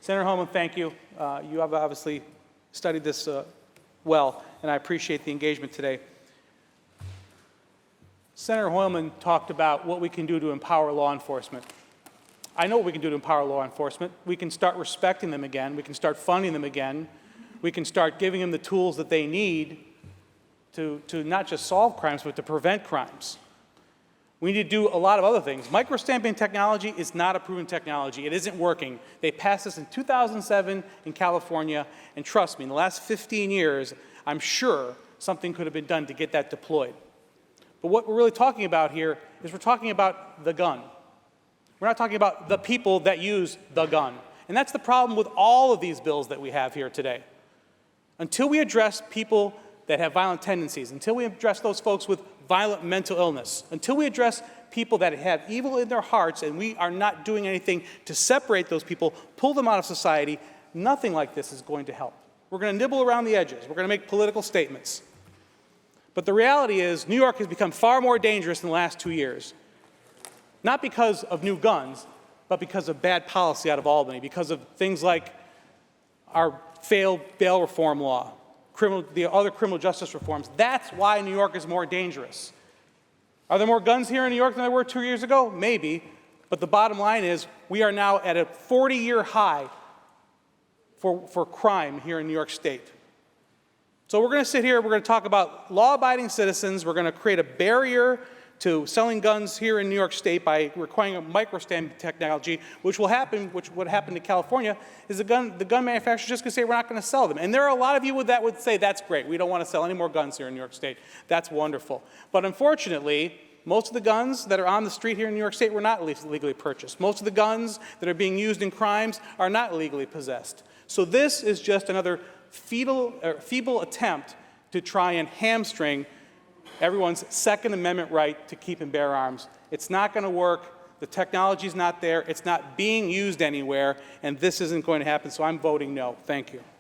Senator Holman, thank you. You have obviously studied this well, and I appreciate the engagement today. Senator Holman talked about what we can do to empower law enforcement. I know what we can do to empower law enforcement. We can start respecting them again. We can start funding them again. We can start giving them the tools that they need to not just solve crimes, but to prevent crimes. We need to do a lot of other things. Microstamping technology is not a proven technology. It isn't working. They passed this in 2007 in California, and trust me, in the last 15 years, I'm sure something could have been done to get that deployed. But what we're really talking about here is we're talking about the gun. We're not talking about the people that use the gun. And that's the problem with all of these bills that we have here today. Until we address people that have violent tendencies, until we address those folks with violent mental illness, until we address people that have evil in their hearts and we are not doing anything to separate those people, pull them out of society, nothing like this is going to help. We're going to nibble around the edges. We're going to make political statements. But the reality is New York has become far more dangerous in the last 2 years. Not because of new guns, but because of bad policy out of Albany, because of things like our failed bail reform law, the other criminal justice reforms. That's why New York is more dangerous. Are there more guns here in New York than there were 2 years ago? Maybe. But the bottom line is we are now at a 40-year high for crime here in New York State. So we're going to sit here, we're going to talk about law-abiding citizens. We're going to create a barrier to selling guns here in New York State by requiring a microstamping technology, which would happen to California, is the gun manufacturers just going to say we're not going to sell them. And there are a lot of you that would say that's great. We don't want to sell any more guns here in New York State. That's wonderful. But unfortunately, most of the guns that are on the street here in New York State were not legally purchased. Most of the guns that are being used in crimes are not legally possessed. So this is just another feeble attempt to try and hamstring everyone's Second Amendment right to keep and bear arms. It's not going to work. The technology's not there. It's not being used anywhere, and this isn't going to happen, so I'm voting no. Thank you.